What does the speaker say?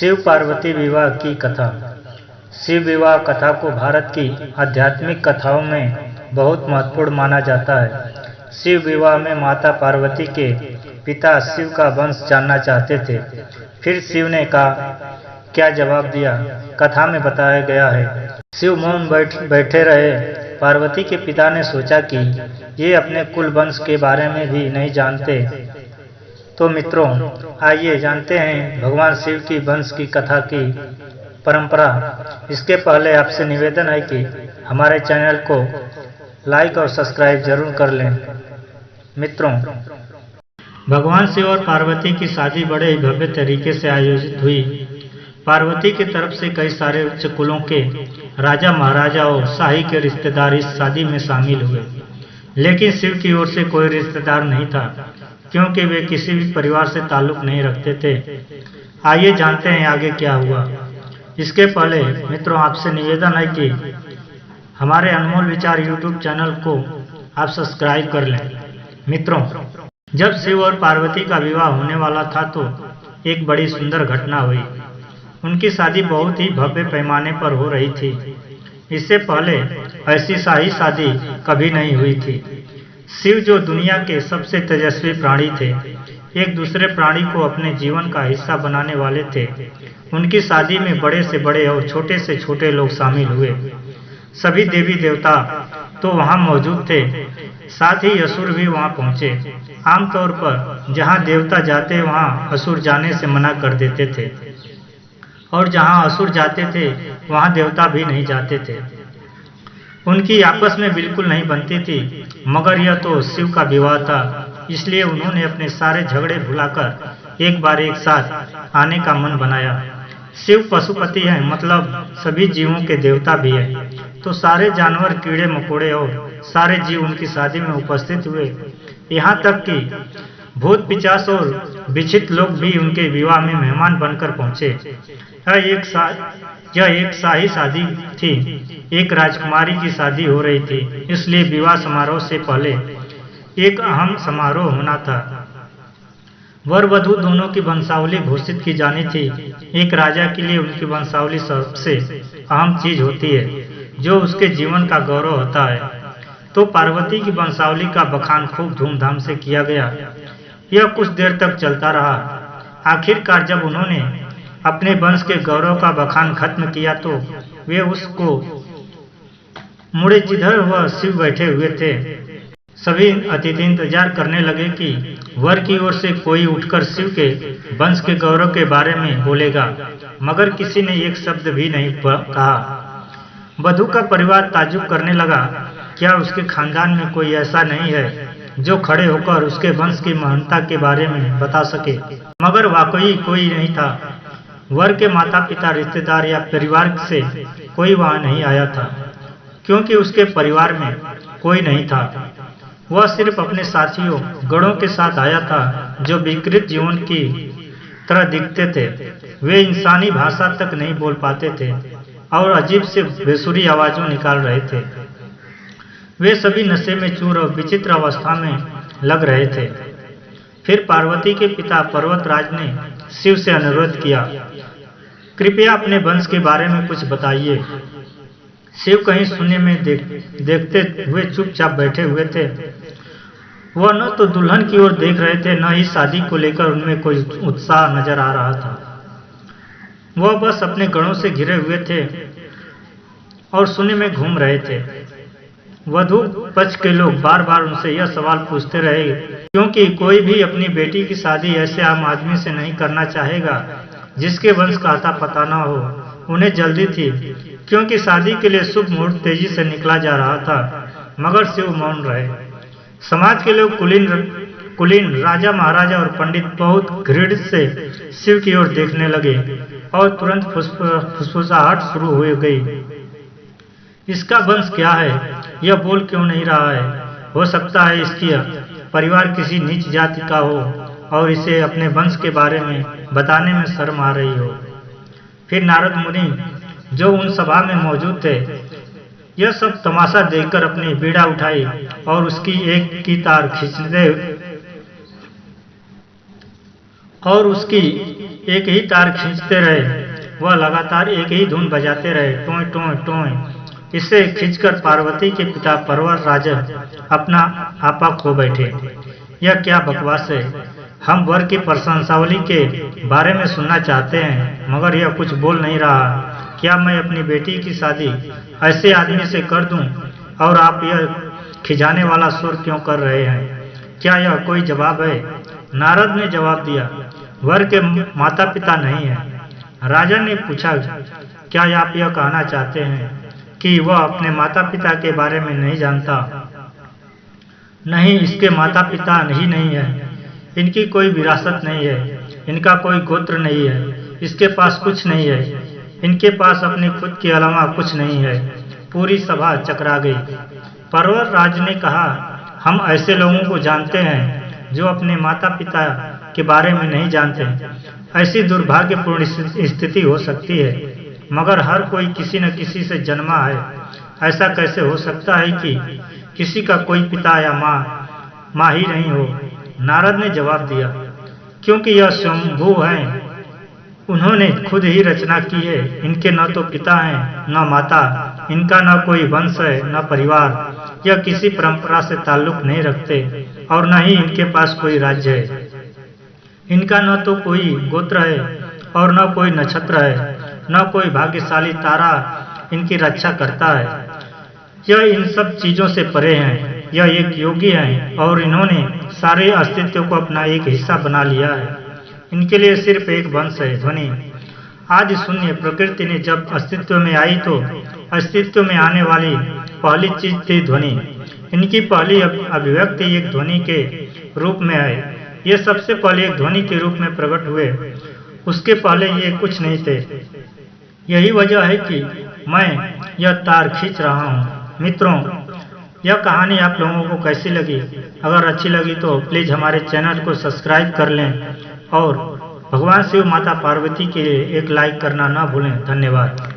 शिव पार्वती विवाह की कथा। शिव विवाह कथा को भारत की आध्यात्मिक कथाओं में बहुत महत्वपूर्ण माना जाता है। शिव विवाह में माता पार्वती के पिता शिव का वंश जानना चाहते थे। फिर शिव ने क्या जवाब दिया, कथा में बताया गया है। शिव मौन बैठे रहे। पार्वती के पिता ने सोचा कि ये अपने कुल वंश के बारे में भी नहीं जानते। तो मित्रों, आइए जानते हैं भगवान शिव की वंश की कथा की परंपरा। इसके पहले आपसे निवेदन है कि हमारे चैनल को लाइक और सब्सक्राइब जरूर कर लें। मित्रों, भगवान शिव और पार्वती की शादी बड़े ही भव्य तरीके से आयोजित हुई। पार्वती की तरफ से कई सारे उच्च कुलों के राजा महाराजा और शाही के रिश्तेदार इस शादी में शामिल हुए, लेकिन शिव की ओर से कोई रिश्तेदार नहीं था, क्योंकि वे किसी भी परिवार से ताल्लुक नहीं रखते थे। आइए जानते हैं आगे क्या हुआ। इसके पहले मित्रों, आपसे निवेदन है कि हमारे अनमोल विचार यूट्यूब चैनल को आप सब्सक्राइब कर लें। मित्रों, जब शिव और पार्वती का विवाह होने वाला था तो एक बड़ी सुंदर घटना हुई। उनकी शादी बहुत ही भव्य पैमाने पर हो रही थी। इससे पहले ऐसी शाही शादी कभी नहीं हुई थी। शिव, जो दुनिया के सबसे तेजस्वी प्राणी थे, एक दूसरे प्राणी को अपने जीवन का हिस्सा बनाने वाले थे। उनकी शादी में बड़े से बड़े और छोटे से छोटे लोग शामिल हुए। सभी देवी देवता तो वहां मौजूद थे, साथ ही असुर भी वहां पहुंचे। आमतौर पर जहां देवता जाते वहां असुर जाने से मना कर देते थे, और जहां असुर जाते थे वहां देवता भी नहीं जाते थे। उनकी आपस में बिल्कुल नहीं बनती थी। मगर यह तो शिव का विवाह था, इसलिए उन्होंने अपने सारे झगड़े भुलाकर एक बार एक साथ आने का मन बनाया। शिव पशुपति हैं, मतलब सभी जीवों के देवता भी हैं, तो सारे जानवर, कीड़े मकोड़े और सारे जीव उनकी शादी में उपस्थित हुए। यहाँ तक कि भूत पिशाच और विचित्र लोग भी उनके विवाह में मेहमान बनकर पहुंचे। यह एक शाही शादी थी। एक राजकुमारी की शादी हो रही थी, इसलिए विवाह समारोह से पहले एक अहम समारोह होना था। वर वधू दोनों की वंशावली घोषित की जानी थी। एक राजा के लिए उनकी वंशावली सबसे अहम चीज होती है, जो उसके जीवन का गौरव होता है। तो पार्वती की वंशावली का बखान खूब धूमधाम से किया गया। यह कुछ देर तक चलता रहा। आखिरकार जब उन्होंने अपने वंश के गौरव का बखान खत्म किया तो वे उसको मुड़े जिधर वह शिव बैठे हुए थे। सभी अतिथि इंतजार करने लगे कि वर की ओर से कोई उठकर शिव के वंश के गौरव के बारे में बोलेगा, मगर किसी ने एक शब्द भी नहीं कहा। वधू का परिवार ताज्जुब करने लगा, क्या उसके खानदान में कोई ऐसा नहीं है जो खड़े होकर उसके वंश की महानता के बारे में बता सके? मगर वाकई कोई नहीं था। वर के माता पिता, रिश्तेदार या परिवार से कोई वहां नहीं आया था, क्योंकि उसके परिवार में कोई नहीं था। वह सिर्फ अपने साथियों, गणों के साथ आया था, जो विकृत जीवन की तरह दिखते थे। वे इंसानी भाषा तक नहीं बोल पाते थे और अजीब से बेसुरी आवाजों निकाल रहे थे। वे सभी नशे में चूर और विचित्र अवस्था में लग रहे थे। फिर पार्वती के पिता पर्वतराज ने शिव से अनुरोध किया, कृपया अपने वंश के बारे में कुछ बताइए। शिव कहीं शून्य में देखते हुए चुपचाप बैठे हुए थे। वह न तो दुल्हन की ओर देख रहे थे, न ही शादी को लेकर उनमें कोई उत्साह नजर आ रहा था। वह बस अपने गणों से घिरे हुए थे और शून्य में घूम रहे थे। वधू पक्ष के लोग बार बार उनसे यह सवाल पूछते रहे, क्योंकि कोई भी अपनी बेटी की शादी ऐसे आम आदमी से नहीं करना चाहेगा जिसके वंश का अता पता न हो। उन्हें जल्दी थी, क्योंकि शादी के लिए शुभ मुहूर्त तेजी से निकला जा रहा था। मगर शिव मौन रहे। समाज के लोग, कुलीन, राजा महाराजा और पंडित बहुत घृणित से शिव की ओर देखने लगे और तुरंत फुसफुसाहट शुरू हो गई। इसका वंश क्या है? यह बोल क्यों नहीं रहा है? हो सकता है इसकी परिवार किसी नीच जाति का हो और इसे अपने वंश के बारे में बताने में शर्म आ रही हो। फिर नारद मुनि, जो उन सभा में मौजूद थे, यह सब तमाशा देखकर अपनी बीड़ा उठाई और उसकी एक की तार और उसकी एक ही तार खींचते रहे। वह लगातार एक ही धुन बजाते रहे, टोय टोय टोय। इसे खींचकर पार्वती के पिता पर्वतराज अपना आपा खो बैठे। यह क्या बकवास है? हम वर की प्रशंसावली के बारे में सुनना चाहते हैं, मगर यह कुछ बोल नहीं रहा। क्या मैं अपनी बेटी की शादी ऐसे आदमी से कर दूं, और आप यह खिजाने वाला शोर क्यों कर रहे हैं? क्या यह कोई जवाब है? नारद ने जवाब दिया, वर के माता पिता नहीं है। राजा ने पूछा, क्या आप यह कहना चाहते हैं कि वह अपने माता पिता के बारे में नहीं जानता? नहीं, इसके माता पिता ही नहीं है, इनकी कोई विरासत नहीं है, इनका कोई गोत्र नहीं है, इसके पास कुछ नहीं है, इनके पास अपने खुद के अलावा कुछ नहीं है। पूरी सभा चकरा गई। पर्वतराज ने कहा, हम ऐसे लोगों को जानते हैं जो अपने माता पिता के बारे में नहीं जानते। ऐसी दुर्भाग्यपूर्ण स्थिति हो सकती है, मगर हर कोई किसी न किसी से जन्मा है। ऐसा कैसे हो सकता है कि किसी का कोई पिता या माँ ही नहीं हो? नारद ने जवाब दिया, क्योंकि यह स्वयंभू हैं, उन्होंने खुद ही रचना की है। इनके न तो पिता हैं न माता, इनका न कोई वंश है न परिवार। यह किसी परंपरा से ताल्लुक नहीं रखते और न ही इनके पास कोई राज्य है। इनका न तो कोई गोत्र है और न कोई नक्षत्र है, न कोई भाग्यशाली तारा इनकी रक्षा करता है। यह इन सब चीजों से परे हैं। यह एक योगी हैं और इन्होंने सारे अस्तित्व को अपना एक हिस्सा बना लिया है। इनके लिए सिर्फ एक वंश है, ध्वनि। आज शून्य प्रकृति ने जब अस्तित्व में आई तो अस्तित्व में आने वाली पहली चीज थी ध्वनि। इनकी पहली अभिव्यक्ति एक ध्वनि के रूप में है। ये सबसे पहले एक ध्वनि के रूप में प्रकट हुए, उसके पहले ये कुछ नहीं थे। यही वजह है कि मैं यह तार खींच रहा हूँ। मित्रों, यह कहानी आप लोगों को कैसी लगी? अगर अच्छी लगी तो प्लीज़ हमारे चैनल को सब्सक्राइब कर लें और भगवान शिव माता पार्वती के लिए एक लाइक करना ना भूलें। धन्यवाद।